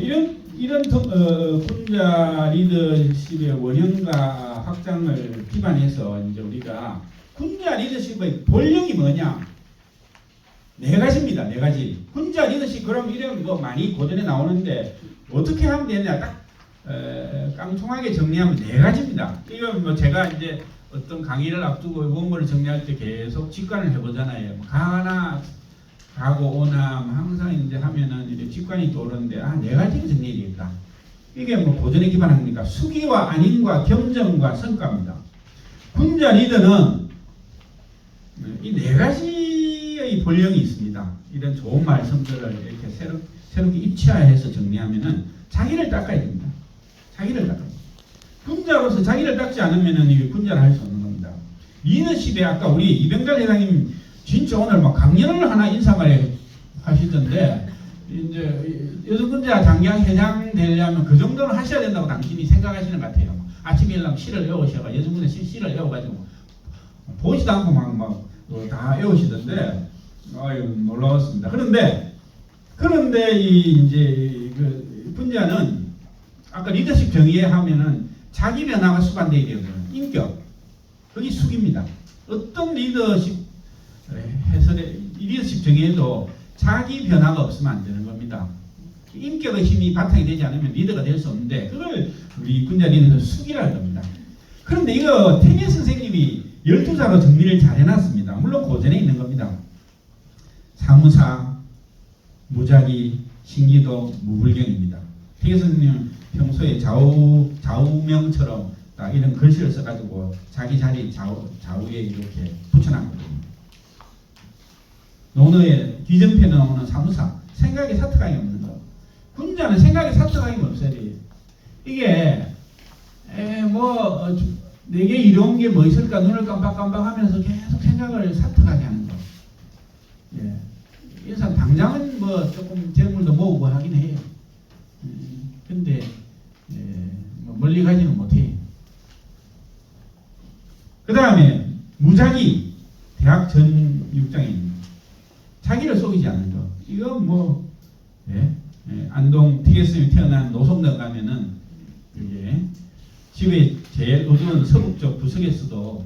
이런 군자 리더십의 원형과 확장을 기반해서 이제 우리가 군자 리더십의 본령이 뭐냐? 네 가지입니다. 네 가지. 군자 리더십 그럼 이런 뭐 많이 고전에 나오는데 어떻게 하면 되냐? 딱 깡총하게 정리하면 네 가지입니다. 이건 뭐 제가 이제 어떤 강의를 앞두고 원고를 정리할 때 계속 직관을 해보잖아요. 가나 가고 오나 항상 이제 하면은 이제 직관이 떠오르는데 네 가지를 정리해야 되겠다. 이게 뭐 고전에 기반합니까? 수기와 안인과 겸정과 성과입니다. 군자 리더는 이 네 가지의 본령이 있습니다. 이런 좋은 말씀들을 이렇게 새롭게 입체화해서 정리하면은 자기를 닦아야 됩니다. 자기를 닦아야 됩니다. 군자로서 자기를 닦지 않으면은 이 군자를 할 수 없는 겁니다. 리더십에 아까 우리 이병달 회장님 진짜 오늘 막 강연을 하나 인사말 하시던데 이제 여성군자 장량 회장 되려면 그 정도는 하셔야 된다고 당신이 생각하시는 것 같아요. 아침에 일어나면 시를 외우셔가 여성군자 시를 외워가지고 보지도 않고 막 다 외우시던데 아유 놀라웠습니다. 그런데 이제 그 군자는 아까 리더십 정의에 하면은 자기 변화가 수반되어야 되거든요. 인격 그게 숙입니다. 어떤 리더십 해설의 리더십 정의에도 자기 변화가 없으면 안 되는 겁니다. 인격의 힘이 바탕이 되지 않으면 리더가 될 수 없는데 그걸 우리 군자 리더는 숙이라는 겁니다. 그런데 이거 태계 선생님이 12자로 정리를 잘 해놨습니다. 물론 고전에 있는 겁니다. 사무사, 무작위, 신기도, 무불경입니다. 태계 선생님은 평소에 좌우명처럼 딱 이런 글씨를 써가지고 자기 자리 좌우에 이렇게 붙여놨거든요. 논어의 귀정편에 나오는 사무사, 생각에 사특함이 없는 거. 군자는 생각에 사특함이 없어야 돼요. 이게 내게 이로운 게 뭐 있을까 눈을 깜빡깜빡하면서 계속 생각을 사특하게 하는 거. 예. 일단 당장은 뭐 조금 재물도 모으고 하긴 해요. 근데 멀리 가지는 못해요. 그 다음에 무작위, 대학 전 육장입니다. 자기를 속이지 않는 거. 이건 안동 TSM이 태어난 노송동 가면은 이게 집에 제일 어두운 서북쪽 부석에서도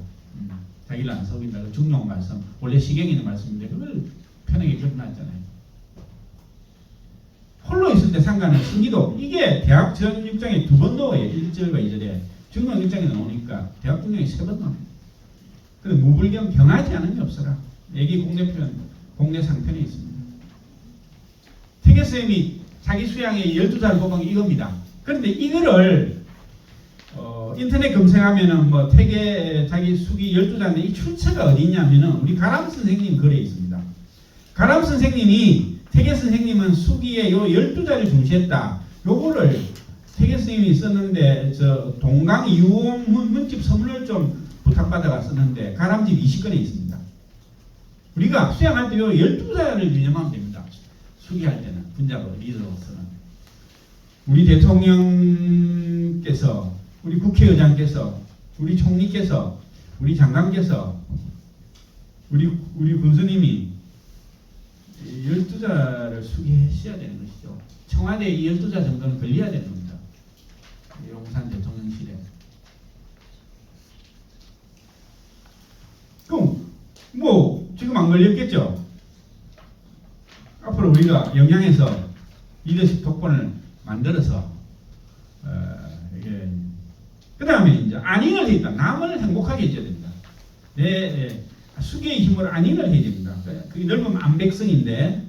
자기를 안 속인다. 중용 말씀. 원래 시경에 있는 말씀인데 그걸 편하게 기억났잖아요. 홀로 있을 때 상관은 신기도. 이게 대학 전 6장에 2번 넣어요. 1절과 2절에. 중용 1장에 나오니까 대학 중용이 3번 넣어요. 그리고 무불경 경하지 않은 게 없어라. 여기 공대 상편에 있습니다. 태계쌤이 자기 수양의 12자를 뽑은 게 이겁니다. 그런데 이거를 인터넷 검색하면은 태계 자기 수기 12자인데 이 출처가 어디 있냐면은 우리 가람 선생님 글에 있습니다. 가람 선생님이 태계 선생님은 수기에 요 12자를 중시했다. 요거를 태계 선생님이 썼는데 저 동강 유홍 문집 선물을 좀 부탁받아가 썼는데 가람집 20권에 있습니다. 우리가 수양할 때 요 12자를 유념하면 됩니다. 수기할 때는 군자로 리더로서는 우리 대통령께서 우리 국회의장께서 우리 총리께서 우리 장관께서 우리 군수님이 12자를 수기하셔야 되는 것이죠. 청와대에 이 12자 정도는 걸려야 되는 겁니다. 용산 대통령실에. 그럼 지금 안 걸렸겠죠? 앞으로 우리가 영양에서 리더십 독본을 만들어서 그 다음에 이제 안인을 해야 된다. 남을 행복하게 해줘야 된다. 내 수계의 힘으로 안인을 해야 됩니다. 그게 넓으면 안백성인데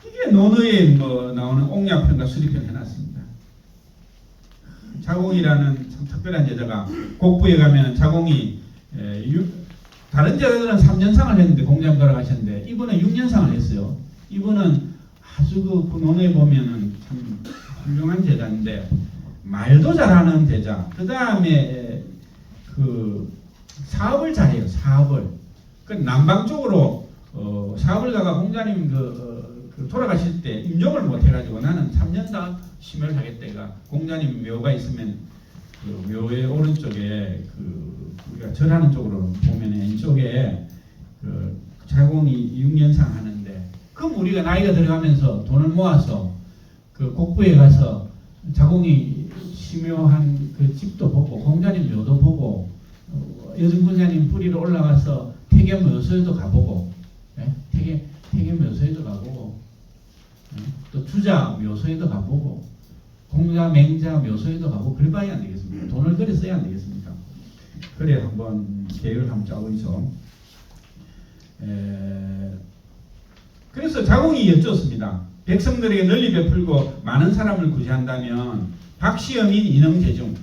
이게 논어에 나오는 옥야편과 수리편 해놨습니다. 자공이라는 참 특별한 제자가 곡부에 가면 자공이 다른 제자들은 3년상을 했는데 공장 돌아가셨는데 이분은 6년상을 했어요. 이분은 아주 그 논어에 보면은 참 훌륭한 제자인데 말도 잘하는 제자. 그 다음에 그 사업을 잘해요. 사업을. 그 남방 쪽으로 사업을 가가 공자님 돌아가실 때 임종을 못 해가지고 나는 3년 다 심혈을 하겠다가 공자님 묘가 있으면 그 묘의 오른쪽에 우리가 절하는 쪽으로 보면 왼쪽에 자공이 6년상 하는데 그럼 우리가 나이가 들어가면서 돈을 모아서 그 곡부에 가서 자공이 심묘한 그 집도 보고 공자님 묘도 보고 여중 군사님 뿌리로 올라가서 태계 묘소에도 가보고 예? 태계 묘소에도 가보고 예? 또 주자 묘소에도 가보고 공자 맹자 묘소에도 가보고 그래 봐야 안 되겠습니까? 돈을 그래 써야 안 되겠습니까? 그래 한번 계획을 한번 짜보이소. 그래서 자공이 여쭙습니다. 백성들에게 널리 베풀고 많은 사람을 구제한다면 박시어민 인흥대중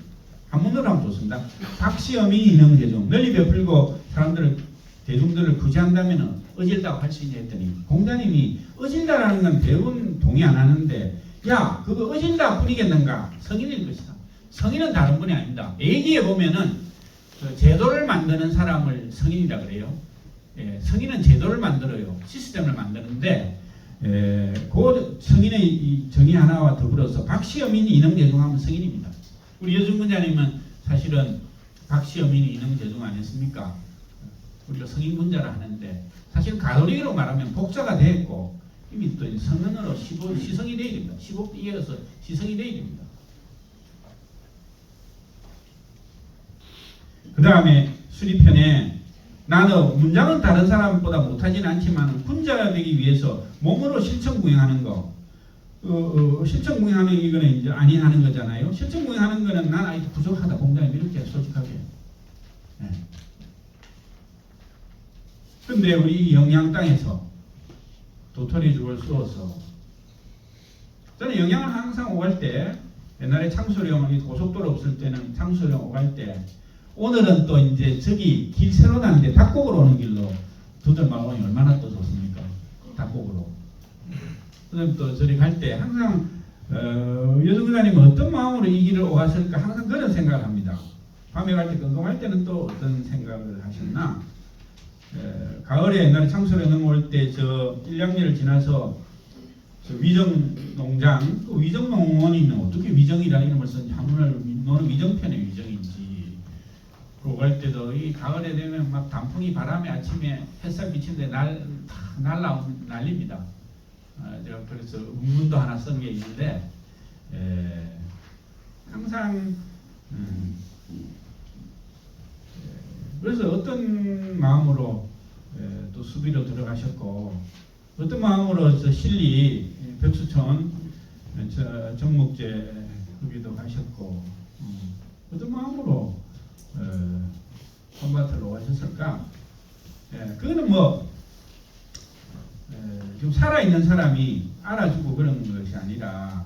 한문으로 하면 좋습니다. 박시어민 인흥대중 널리 베풀고 사람들을 대중들을 구제한다면 어질다고 할 수 있냐 했더니 공자님이 어질다라는 건 대부분 동의 안 하는데 야 그거 어질다 뿐이겠는가? 성인일 것이다. 성인은 다른 분이 아닙니다. 얘기해 보면은 그 제도를 만드는 사람을 성인이라 그래요. 예, 성인은 제도를 만들어요. 시스템을 만드는데 그 성인의 이 정의 하나와 더불어서 박시어민이 인흥대중하면 성인입니다. 우리 여중군자님은 사실은 박시어민이 인흥대중 아니었습니까? 우리가 성인군자라 하는데 사실 가톨릭으로 말하면 복자가 됐고 이미 또 성년으로 시성이 되어야 됩니다. 15 이어서 시성이 되어야 됩니다. 그 다음에 수리편에 나는 문장은 다른 사람보다 못하지는 않지만 군자가 되기 위해서 몸으로 실천구행하는 거 실천구행하는 이거는 이제 아니하는 거잖아요. 실천구행하는 거는 난 아직 부족하다. 공자님 이렇게 솔직하게. 네. 근데 우리 영양 땅에서 도토리 죽을 쏘어서 저는 영양을 항상 오갈 때 옛날에 창소령 고속도로 없을 때는 창소령 오갈 때 오늘은 또 이제 저기 길 새로 나는데 닭곡으로 오는 길로 두들만 오니 얼마나 또 좋습니까? 닭곡으로. 그다음 또 저리 갈 때 항상 여중군자님은 어떤 마음으로 이 길을 오갔을까 항상 그런 생각을 합니다. 밤에 갈 때 건강할 때는 또 어떤 생각을 하셨나? 가을에 옛날에 창소령 넘어올 때 저 일량리를 지나서 저 위정농장, 그 위정농원이 어떻게 위정이라는 이름을 썼는지 한문을 너는 위정편의 위정인지 갈 때도 이 가을에 되면 막 단풍이 바람에 아침에 햇살 비치는데 날립니다. 제가 그래서 운문도 하나 쓴 게 있는데 항상 그래서 어떤 마음으로 또 수비로 들어가셨고 어떤 마음으로 저 신리 벽수촌 정목제 거기도 가셨고 어떤 마음으로 홈바트로 가셨을까? 그거는 뭐 지금 살아있는 사람이 알아주고 그런 것이 아니라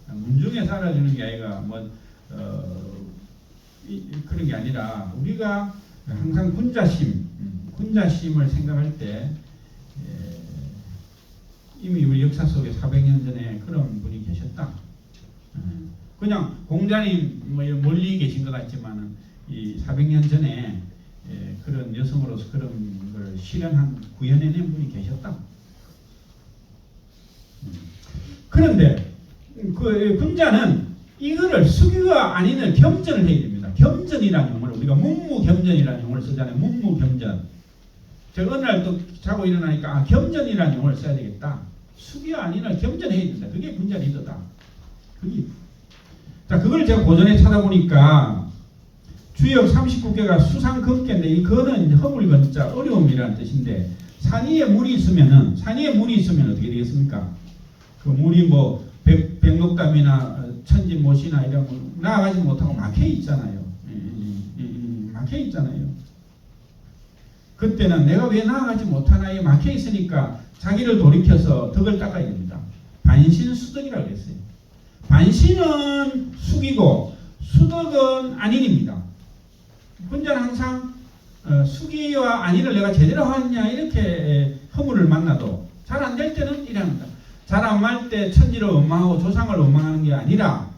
문중에 살아주는 게 아니라 뭐 그런 게 아니라 우리가 항상 군자심을 생각할 때 이미 우리 역사 속에 400년 전에 그런 분이 계셨다. 그냥 공자님 뭐 멀리 계신 것 같지만은 이 400년 전에 그런 여성으로서 그런 걸 실현한 구현해낸 분이 계셨다. 그런데 그 군자는 이거를 수기와 안인을 겸전을 해야 됩니다. 겸전이라는 용어를 우리가 문무겸전이라는 용어를 쓰잖아요. 문무겸전. 제가 어느 날 또 자고 일어나니까 겸전이라는 용어를 써야 되겠다. 수기와 안인을 겸전해야 된다. 그게 군자 리더다. 자, 그걸 제가 고전에 찾아보니까 주역 39개가 수상금계인데 이 거는 허물건자 어려움이라는 뜻인데 산 위에 물이 있으면 어떻게 되겠습니까? 그 물이 뭐 백록담이나 천진모시나 이런 거 나아가지 못하고 막혀 있잖아요. 막혀 있잖아요. 그때는 내가 왜 나아가지 못하나 이 막혀 있으니까 자기를 돌이켜서 덕을 닦아야 됩니다. 반신수덕이라고 했어요. 반신은 숙이고 수덕은 안인입니다. 군자는 항상 수기와 안인을 내가 제대로 하느냐 이렇게 허물을 만나도 잘 안 될 때는 이래 합니다. 잘 안 말 때 천지를 원망하고 조상을 원망하는 게 아니라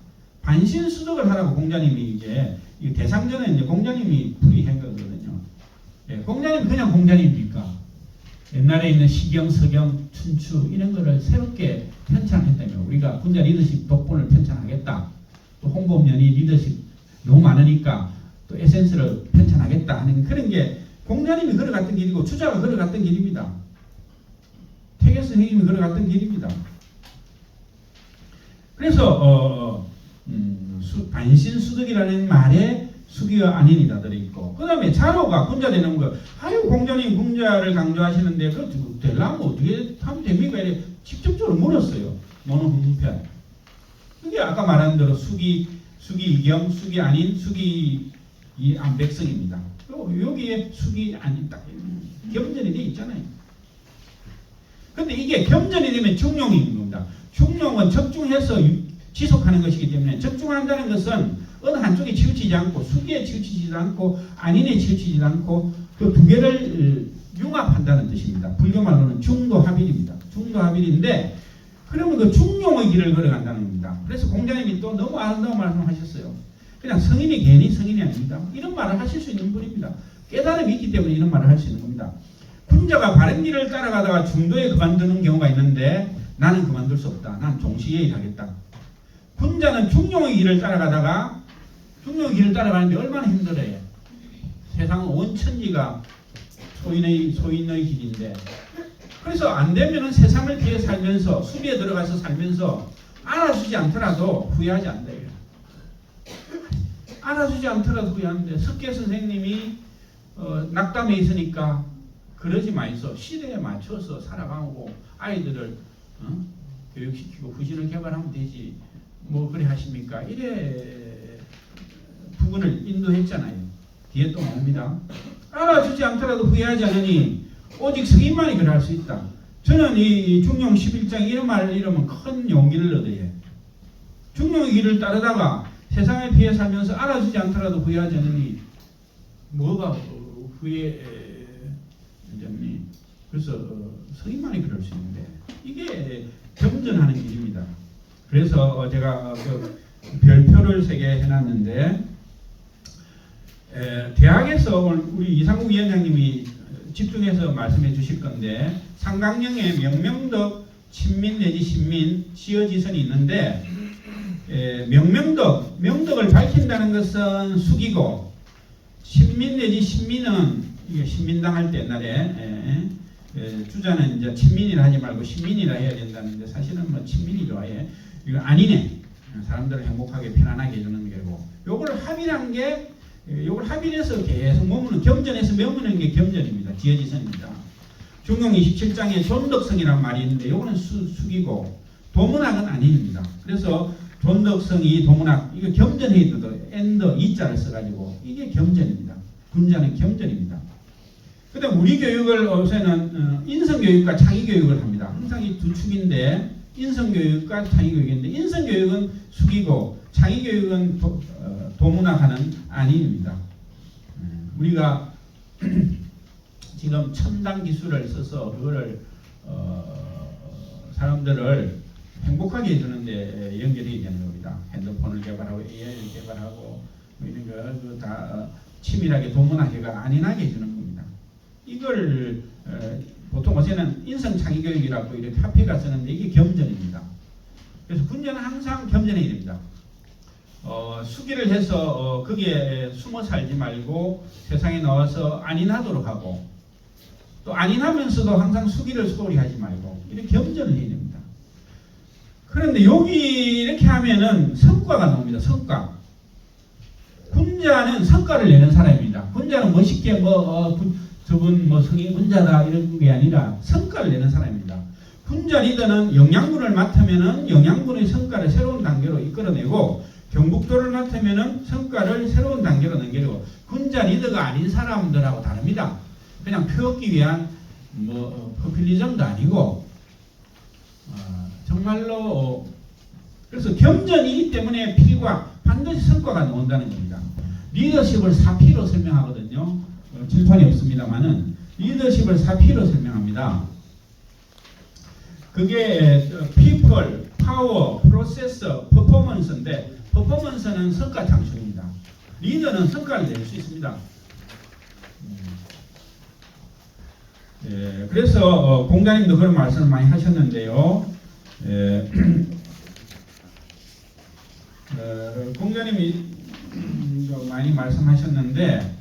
반신수덕을 하라고 공자님이 이제 이 대상전에 이제 공자님이 불이한 거거든요. 공자님이 그냥 공자님입니까? 옛날에 있는 시경, 서경, 춘추 이런 거를 새롭게 편찬했다며 우리가 군자 리더십 독본을 편찬하겠다. 또 홍보면이 리더십 너무 많으니까 또 에센스를 편찬하겠다 하는 그런 게 공자님이 걸어갔던 길이고 주자가 걸어갔던 길입니다. 태계 선생님이 걸어갔던 길입니다. 그래서 반신수득이라는 말에 수기와 안인이다 들어있고, 그 다음에 자로가 군자되는 거. 아유 공자님 군자를 강조하시는데 그 되려면 어떻게 하면 됩니까? 이렇게 직접적으로 물었어요. 논어훈편. 그게 아까 말한 대로 수기이경, 수기안인, 수기안백성입니다. 여기에 수기안인 딱 겸전이 돼 있잖아요. 근데 이게 겸전이 되면 중용인 겁니다. 중용은 적중해서 지속하는 것이기 때문에, 적중한다는 것은 어느 한쪽에 치우치지 않고, 수기에 치우치지 않고 안인에 치우치지 않고 그 두 개를 융합한다는 뜻입니다. 불교말로는 중도합일입니다. 중도합일인데, 그러면 그 중용의 길을 걸어간다는 겁니다. 그래서 공자님이 또 너무 아름다운 말씀하셨어요. 그냥 성인이 괜히 성인이 아닙니다. 이런 말을 하실 수 있는 분입니다. 깨달음이 있기 때문에 이런 말을 할 수 있는 겁니다. 군자가 바른 길을 따라가다가 중도에 그만두는 경우가 있는데, 나는 그만둘 수 없다. 난 종시에 하겠다. 군자는 중용의 길을 따라가다가, 중용의 길을 따라가는데 얼마나 힘들어요. 세상은 원천지가 소인의 길인데, 그래서 안 되면은 세상을 피해 살면서, 수비에 들어가서 살면서 알아주지 않더라도 후회하지 않는다. 알아주지 않더라도 후회하는데, 석계 선생님이 낙담에 있으니까 그러지 마이소. 시대에 맞춰서 살아가고 아이들을 교육시키고 후신을 개발하면 되지. 뭐 그래 하십니까? 이래 부분을 인도했잖아요. 뒤에 또 나옵니다. 알아주지 않더라도 후회하지 않으니 오직 승인만이 그럴 수 있다. 저는 이 중용 11장 이런 말을 이러면 큰 용기를 얻어요. 중용의 길을 따르다가 세상에 피해 살면서 알아주지 않더라도 후회하지 않으니 뭐가 후회하니? 그래서 승인만이 그럴 수 있는데, 이게 겸전하는 길입니다. 그래서 제가 그 별표를 3개 해놨는데, 대학에서 우리 이상국 위원장님이 집중해서 말씀해 주실 건데, 상강령에 명명덕, 친민 내지 신민, 시어지선이 있는데, 명덕을 밝힌다는 것은 숙이고, 신민 내지 신민은 이게 신민당 할 때 옛날에 주자는 이제 친민이라 하지 말고 신민이라 해야 된다는데, 사실은 뭐 친민이 좋아해. 이거 아니네. 사람들을 행복하게 편안하게 해주는 게고, 요걸 합의한 게, 요걸 합의해서 계속 머무는, 겸전해서 머무는 게 겸전입니다. 지어지선입니다. 중용 27장에 존덕성이라는 말이 있는데, 요거는 숙이고, 도문학은 아닙니다. 그래서 존덕성이 도문학, 이거 겸전해도 엔더 이자를 써가지고 이게 겸전입니다. 군자는 겸전입니다. 그 다음 우리 교육을 요새는 인성교육과 창의교육을 합니다. 항상 이 두 축인데, 인성교육과 창의교육인데, 인성교육은 숙이고 창의교육은 도문학하는 안인입니다. 우리가 지금 첨단 기술을 써서 그거를 사람들을 행복하게 해주는데 연결이 되는 겁니다. 핸드폰을 개발하고 AI를 개발하고 뭐 이런 거 다 치밀하게 도문학계가 안인하게 해주는 겁니다. 이걸 보통 요새는 인성창의교육이라고 이렇게 합해가 쓰는데, 이게 겸전입니다. 그래서 군자는 항상 겸전해야 됩니다. 수기를 해서 거기에 숨어 살지 말고 세상에 나와서 안인하도록 하고, 또 안인하면서도 항상 수기를 소홀히 하지 말고 이렇게 겸전을 해야 됩니다. 그런데 여기 이렇게 하면은 성과가 나옵니다. 성과. 군자는 성과를 내는 사람입니다. 군자는 멋있게 저분 성인 군자다 이런 게 아니라 성과를 내는 사람입니다. 군자 리더는 영양군을 맡으면은 영양군의 성과를 새로운 단계로 이끌어내고, 경북도를 맡으면은 성과를 새로운 단계로 넘기고, 군자 리더가 아닌 사람들하고 다릅니다. 그냥 표 얻기 위한 포퓰리즘도 아니고, 정말로 그래서 겸전이기 때문에 필과 반드시 성과가 나온다는 겁니다. 리더십을 4P로 설명하거든요. 질판이 없습니다만은 리더십을 4P로 설명합니다. 그게 people, power, process, performance인데, 퍼포먼스는 성과 창출입니다. 리더는 성과를 낼 수 있습니다. 그래서 공자님도 그런 말씀을 많이 하셨는데요. 공자님이 많이 말씀하셨는데,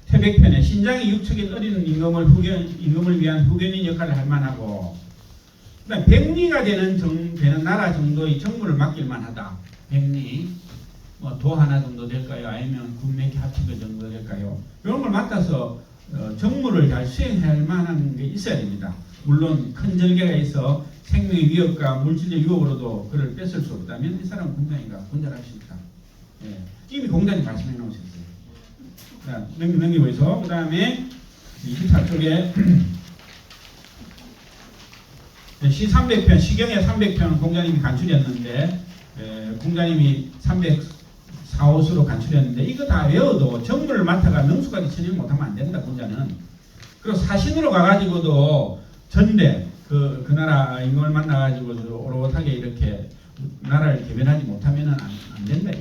태백편에 신장이 굉장히 육척인 어린 임금을 위한 후견인 역할을 할 만하고, 그다음 백리가 되는 나라 정도의 정무를 맡길 만하다. 백리, 뭐 도 하나 정도 될까요? 아니면 군맥이 합친 것 정도 될까요? 이런 걸 맡아서 정무를 잘 수행할 만한 게 있어야 됩니다. 물론 큰 절개가 있어 생명의 위협과 물질적 유혹으로도 그를 뺏을 수 없다면 이 사람은 군장이가 군자를 할 수 있다. 예. 이미 공단이 말씀해 놓으셨어요. 자, 넘기고서 그 다음에 24쪽에 시 300편, 시경의 300편 공자님이 간추렸는데 공자님이 304호수로 간추렸는데 이거 다 외워도 정무를 맡아가 명수까지 진행 못하면 안 된다. 공자는. 그리고 사신으로 가가지고도 전대 그 나라 임금을 만나가지고 오롯하게 이렇게 나라를 개변하지 못하면은 안 된다.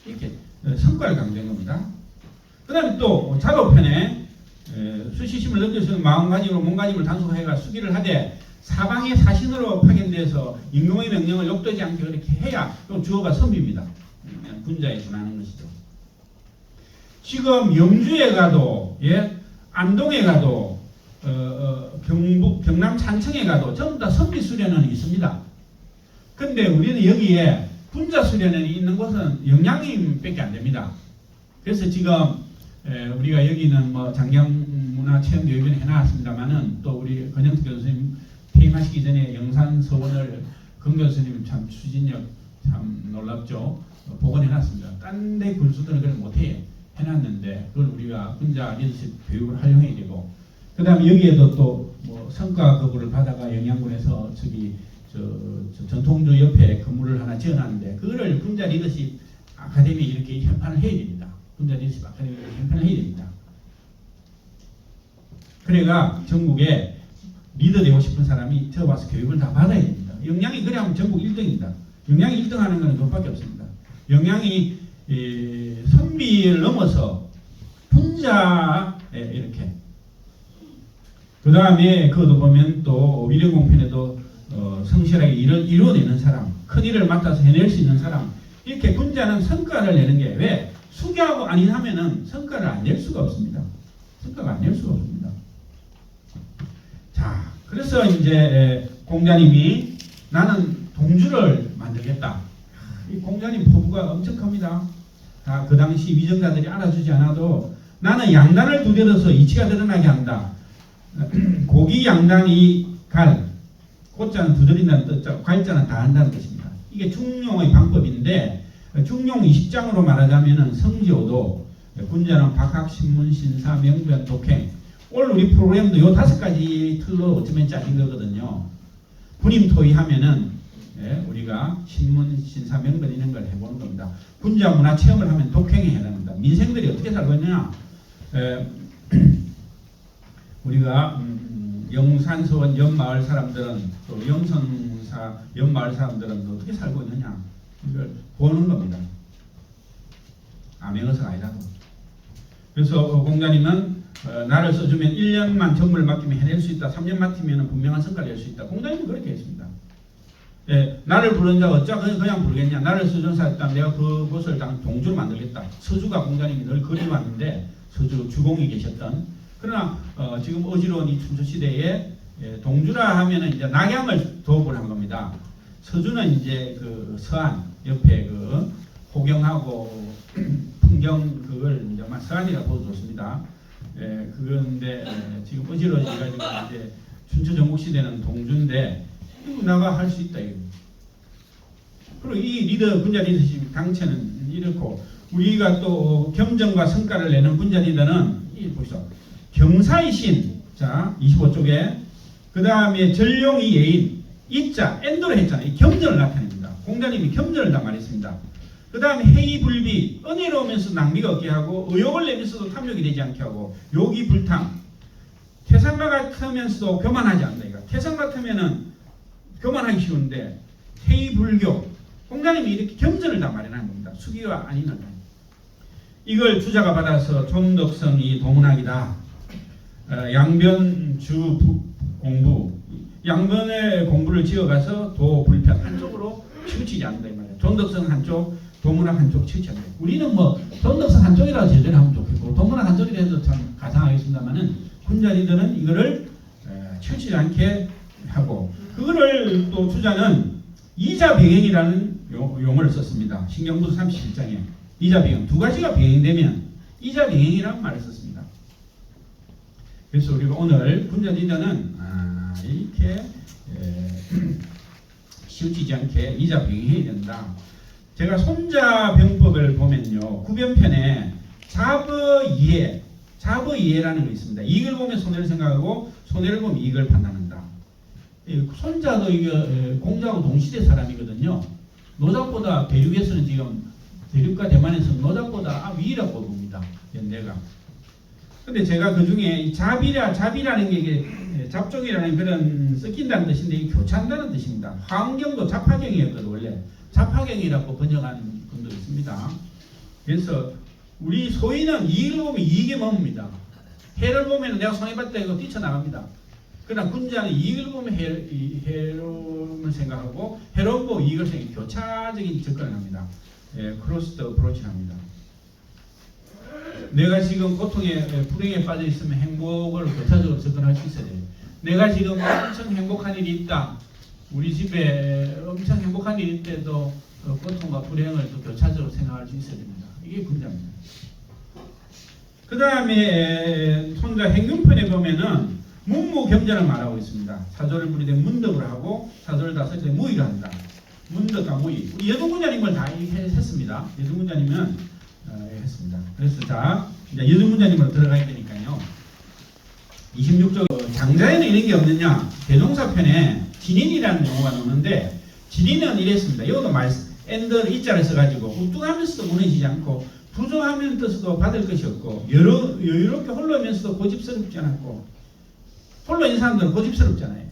이렇게 성과를 강조한 겁니다. 그 다음에 또 작업편에 수시심을 느껴서 마음가짐으로 몸가짐을 단속해가 수기를 하되 사방의 사신으로 파견돼서 임금의 명령을 욕되지 않게 그렇게 해야 주어가 선비입니다. 군자에 준하는 것이죠. 지금 영주에 가도 안동에 가도 경남 찬청에 가도 전부 다 선비 수련원이 있습니다. 근데 우리는 여기에 군자 수련원이 있는 곳은 영양인밖에 안 됩니다. 그래서 지금 우리가 여기는 뭐 장경문화체험교육원 해놨습니다만은 또 우리 권영특 교수님 퇴임하시기 전에 영산서원을 권 교수님 참 추진력 참 놀랍죠. 복원해놨습니다. 딴 데 군수들은 그걸 못해 해놨는데 그걸 우리가 군자 리더십 교육을 활용해야 되고 그 다음에 여기에도 또 뭐 성과 거부를 받아가 영양군에서 전통주 옆에 건물을 하나 지어놨는데 그거를 군자 리더십 아카데미 이렇게 현판을 해야 됩니다. 군자 리더십 아카데미 현판을 해야 됩니다. 그래가 전국에 리더 되고 싶은 사람이 저 와서 교육을 다 받아야 됩니다. 영양이 그래 하면 전국 1등입니다. 영양이 1등 하는 것은 그것밖에 없습니다. 영양이 선비를 넘어서 군자 이렇게 그 다음에 그것도 보면 또 위령공편에도 성실하게 일을 이루어내는 사람, 큰 일을 맡아서 해낼 수 있는 사람 이렇게 군자는 성과를 내는 게 왜? 수기하고 아닌 하면은 성과를 안 낼 수가 없습니다. 성과가 안 낼 수가 없습니다. 자, 그래서 이제 공자님이 나는 동주를 만들겠다. 이 공자님 포부가 엄청 큽니다. 그 당시 위정자들이 알아주지 않아도 나는 양단을 두드려서 이치가 드러나게 한다. 고기 양단이 갈, 고자는 두드린다는 뜻자, 괄자는 다 한다는 뜻입니다. 이게 중용의 방법인데 중용 20장으로 말하자면은 성지오도, 군자는 박학, 신문, 신사, 명변, 독행. 오늘 우리 프로그램도 요 5가지 틀로 어쩌면 짜진 거거든요. 군임토의 하면은 우리가 신문, 신사, 명변 이런 걸 해보는 겁니다. 군자 문화 체험을 하면 독행에 해당합니다. 민생들이 어떻게 살고 있느냐? 우리가 영산서원 옆마을 사람들은 또 영선사 옆마을 사람들은 어떻게 살고 있느냐? 이걸 보는 겁니다. 암행어사가 아니라도. 그래서 공자님은 나를 써주면 1년만 정무를 맡기면 해낼 수 있다. 3년 맡으면 분명한 성과를 낼 수 있다. 공자님은 그렇게 했습니다. 나를 부른 자 어쩌 그냥 부르겠냐. 나를 써준 사람 내가 그곳을 동주로 만들겠다. 서주가 공자님이 늘 그리워왔는데 서주 주공이 계셨던 그러나 지금 어지러운 이 춘추시대에 동주라 하면은 이제 낙양을 도읍을 한 겁니다. 서주는 이제 그 서안 옆에 그 호경하고 풍경 그걸 이제 서안이라고 보도 좋습니다. 그건데 지금 어지러워져가지고 이제 춘추 전국시대는 동주인데 나가 할 수 있다 이거. 그리고 이 리더 군자 리더십 강체는 이렇고 우리가 또 겸정과 성과를 내는 군자 리더는 이 보시죠. 경사의 신, 자 25쪽에 그 다음에 전룡이 예인, 이자 엔도를 했잖아요. 이 겸전을 나타냅니다. 공자님이 겸전을 다 말했습니다. 그 다음에 해이불비, 은혜로우면서 낭비가 없게 하고 의욕을 내면서도 탐욕이 되지 않게 하고 요기불탕, 태산과 같으면서도 교만하지 않는다. 이거. 태산 같으면은 교만하기 쉬운데 해이불교, 공자님이 이렇게 겸전을 다 마련한 겁니다. 수기와 아니는 이걸 주자가 받아서 존덕성이 도문학이다. 양변주 공부, 양변의 공부를 지어가서 도불편 한쪽으로 치우치지 않는다 이 말이에요. 존덕성 한쪽, 도문학 한쪽 치우치지 않는다. 우리는 뭐 존덕성 한쪽이라도 제대로 하면 좋겠고 보통은 한 소리를 해도 참 가상하겠습니다만은 군자 리더는 이거를 치우치지 않게 하고 그거를 또 투자는 이자 병행이라는 용어를 썼습니다. 신경부서 31장에 이자 병행 두 가지가 병행되면 이자 병행이라는 말을 썼습니다. 그래서 우리가 오늘 군자 리더는 이렇게 치우치지 않게 이자 병행해야 된다. 제가 손자병법을 보면요 구변편에 자버이해라는 거 있습니다. 이익을 보면 손해를 생각하고 손해를 보면 이익을 판단한다. 손자도 이게 공자하고 동시대 사람이거든요. 노작보다 대륙에서는 지금 대륙과 대만에서는 노작보다 위라고 봅니다. 연대가. 근데 제가 그 중에 잡이라는 게 이게 잡종이라는 그런 섞인다는 뜻인데 이게 교차한다는 뜻입니다. 화엄경도 잡화경이었거든 원래. 잡화경이라고 번역하는 분도 있습니다. 그래서 우리 소인은 이익을 보면 이익에 머뭅니다. 해를 보면 내가 손해봤다 이거 뛰쳐나갑니다. 그러나 군자는 이익을 보면 해로움을 생각하고 해로움 보고 이익을 생각하고 교차적인 접근을 합니다. 크로스 더 어프로치를 합니다. 내가 지금 고통에 불행에 빠져 있으면 행복을 교차적으로 접근할 수 있어야 돼요. 내가 지금 엄청 행복한 일이 있다. 우리 집에 엄청 행복한 일일 때도 고통과 불행을 또 교차적으로 생각할 수 있어야 됩니다. 이게 군자입니다. 그 다음에 손자 행균편에 보면은 문무겸전을 말하고 있습니다. 사조를 부리되 문덕을 하고 사조를 다스릴 때 무의를 한다. 문덕과 무의. 우리 여두군자님 걸 다 했습니다. 여두군자님은 했습니다. 그래서 자 이제 여두군자님으로 들어가야 되니까요. 26조 장자에는 이런 게 없느냐? 대동사편에 진인이라는 용어가 나오는데 진인은 이랬습니다. 이것도 엔더를 이자를 써가지고 우뚱하면서도 무너지지 않고 부족하면서도 받을 것이 없고 여유롭게 홀로면서도 고집스럽지 않았고 홀로 있는 사람들은 고집스럽잖아요.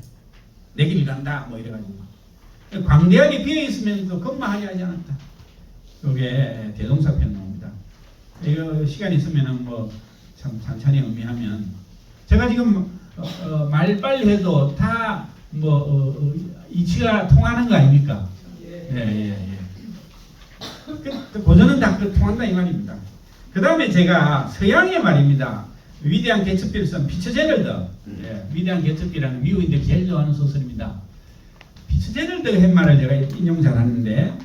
내 길 간다 뭐 이래가지고 광대하게 비어있으면서 건망하게 하지 않았다. 이게 대동사편 나옵니다. 이거 시간 있으면은 뭐 참 천천히 의미하면 제가 지금 말 빨리 해도 다 이치가 통하는 거 아닙니까? 예. 고전은 다 통한다 이 말입니다. 그 다음에 제가 서양의 말입니다. 위대한 개츠비를 쓴 피처 제럴더. 위대한 개츠비라는 미국인들이 제일 좋아하는 소설입니다. 피처 제럴더가 한 말을 제가 인용 잘하는데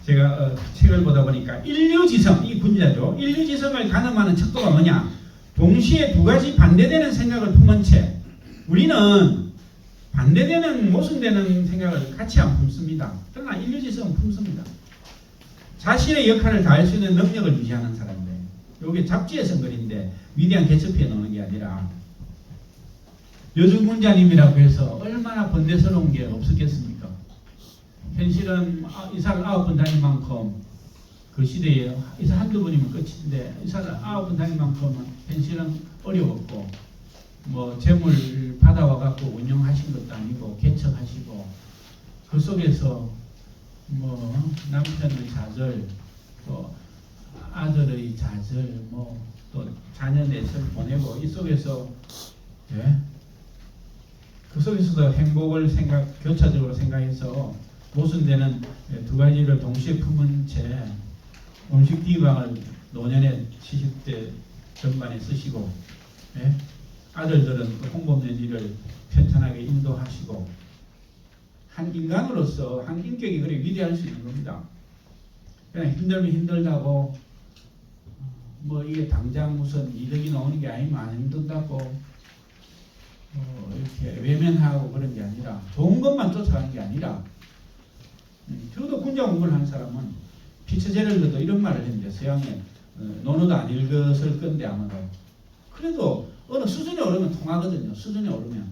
제가 책을 보다 보니까 인류지성, 이 군자죠. 인류지성을 가늠하는 척도가 뭐냐? 동시에 두 가지 반대되는 생각을 품은 채 우리는 반대되는 모순되는 생각을 같이 안 품습니다. 그러나 인류지성은 품습니다. 자신의 역할을 다할 수 있는 능력을 유지하는 사람들. 이게 잡지의 선글인데 위대한 개츠피에 나오는 게 아니라 여주군자님이라고 해서 얼마나 번대스러운 게 없었겠습니까? 현실은 이사를 9번 다닐 만큼 그 시대에 이사 한두 번이면 끝인데 이사를 9번 다닐 만큼은 현실은 어려웠고 뭐 재물 받아와 갖고 운영하신 것도 아니고 개척하시고 그 속에서 뭐 남편의 좌절 또 아들의 좌절 뭐 또 자녀 넷을 보내고 이 속에서 그 속에서도 행복을 교차적으로 생각해서 모순되는 두 가지를 동시에 품은 채 음식 디방을 노년에 70대 전반에 쓰시고 아들들은 홍보없는 일을 편찮하게 인도하시고 한 인간으로서 한 인격이 그렇게 위대할 수 있는 겁니다. 그냥 힘들면 힘들다고 뭐 이게 당장 무슨 이득이 나오는 게 아니면 안 힘든다고 이렇게 외면하고 그런 게 아니라 좋은 것만 쫓아가는 게 아니라 저도 군자 공부를 하는 사람은 피처 제럴더도 이런 말을 했는데 서양에 논어도 안 읽었을 건데 아마도 그래도 어느 수준에 오르면 통하거든요. 수준에 오르면.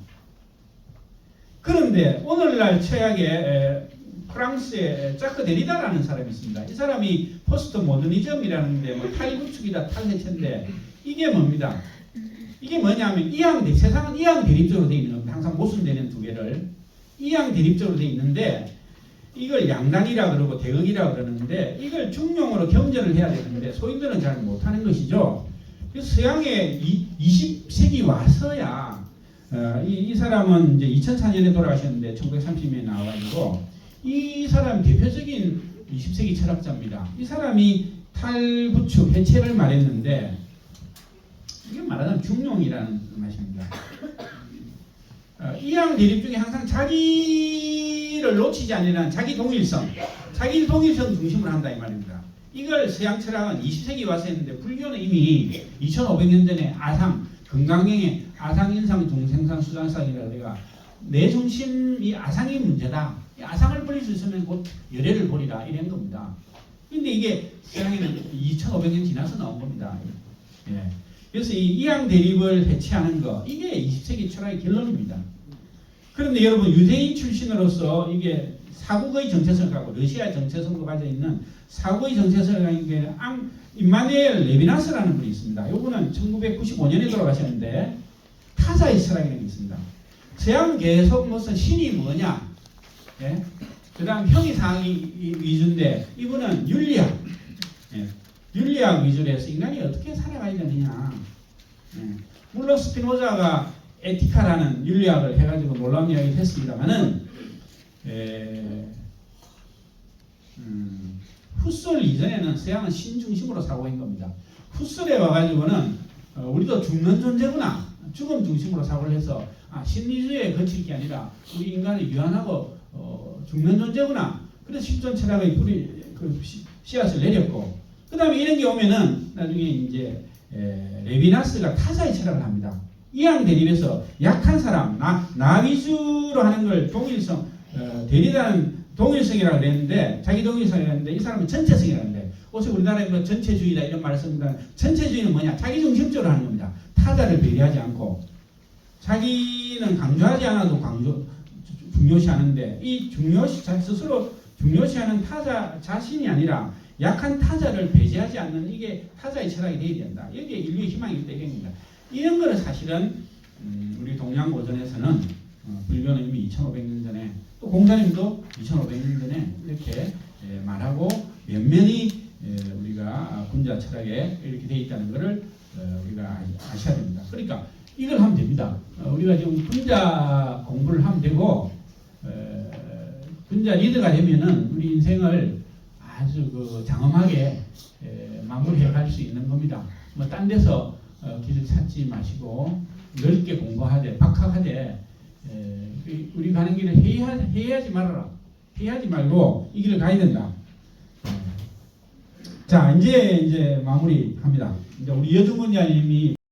그런데 오늘날 최악의 프랑스의 자크 데리다라는 사람이 있습니다. 이 사람이 포스트 모더니즘이라는데 뭐 탈구축이다 탈해체인데 이게 뭡니다. 이게 뭐냐면 세상은 이항 대립적으로 되어 있는 겁니다. 항상 모순되는 두 개를 이항 대립적으로 되어 있는데 이걸 양단이라 그러고 대극이라 그러는데 이걸 중용으로 겸전을 해야 되는데 소인들은 잘 못하는 것이죠. 그래서 서양에 20세기 와서야 이 사람은 이제 2004년에 돌아가셨는데 1930년에 나와가지고 이 사람 대표적인 20세기 철학자입니다. 이 사람이 탈부축 해체를 말했는데 이게 말하자면 중용이라는 맛입니다. 이양 대립 중에 항상 자기를 놓치지 않으려는 자기 동일성 중심으로 한다 이 말입니다. 이걸 서양 철학은 20세기 와서 했는데 불교는 이미 2500년 전에 아상, 건강경의 아상인상 중생상 수장상이라고 내가 내 중심 이 아상이 문제다. 이 아상을 버릴 수 있으면 곧 열애를 버리라 이런 겁니다. 근데 이게 서양에는 2500년 지나서 나온 겁니다. 예. 그래서 이 이양 대립을 해체하는 거 이게 20세기 철학의 결론입니다. 그런데 여러분 유대인 출신으로서 이게 사국의 정체성을 갖고 러시아의 정체성도 가져 있는 사국의 정체성을 가진 게 임마누엘 레비나스라는 분이 있습니다. 이분은 1995년에 돌아가셨는데 타자의 철학이라는 게 있습니다. 서양 계속 무슨 신이 뭐냐, 예? 그다음 형이상이 위주인데 이분은 윤리학, 예? 윤리학 위주로 해서 인간이 어떻게 살아가야 되느냐. 예. 물론 스피노자가 에티카라는 윤리학을 해가지고 놀라운 이야기를 했습니다만은 후설 이전에는 서양은 신 중심으로 사고한 겁니다. 후설에 와가지고는 우리도 죽는 존재구나, 죽음 중심으로 사고를 해서 심리주의에 거칠 게 아니라 우리 인간이 유한하고 죽는 존재구나. 그래서 실존 철학의 뿌리 씨앗을 내렸고, 그 다음에 이런 게 오면은 나중에 이제 레비나스가 타자의 철학을 합니다. 이양 대립에서 약한 사람, 나 위주로 하는 걸 동일성, 대리라는 동일성이라고 그랬는데, 자기 동일성이라고 했는데, 이 사람은 전체성이라고 했는데, 어제 우리나라에 뭐 전체주의다 이런 말을 씁니다. 전체주의는 뭐냐? 자기 중심적으로 하는 겁니다. 타자를 배려하지 않고, 자기는 강조하지 않아도 중요시하는데, 이 스스로 중요시하는 타자 자신이 아니라 약한 타자를 배제하지 않는 이게 타자의 철학이 되어야 된다. 여기에 인류의 희망이 있다 이겁니다. 이런 거는 사실은 우리 동양 고전에서는 불교는 이미 2500년 전에, 또 공자님도 2500년 전에 이렇게 말하고 면면히 우리가 군자 철학에 이렇게 되어 있다는 것을 우리가 아셔야 됩니다. 그러니까 이걸 하면 됩니다. 우리가 지금 군자 공부를 하면 되고, 군자 리더가 되면은 우리 인생을 아주 장엄하게 마무리해 갈 수 있는 겁니다. 뭐 딴 데서 길을 찾지 마시고 넓게 공부하되 박학하되 우리 가는 길을 회의하지 말아라. 회의하지 말고 이 길을 가야 된다. 자, 이제 마무리합니다. 이제 우리 여중군자님이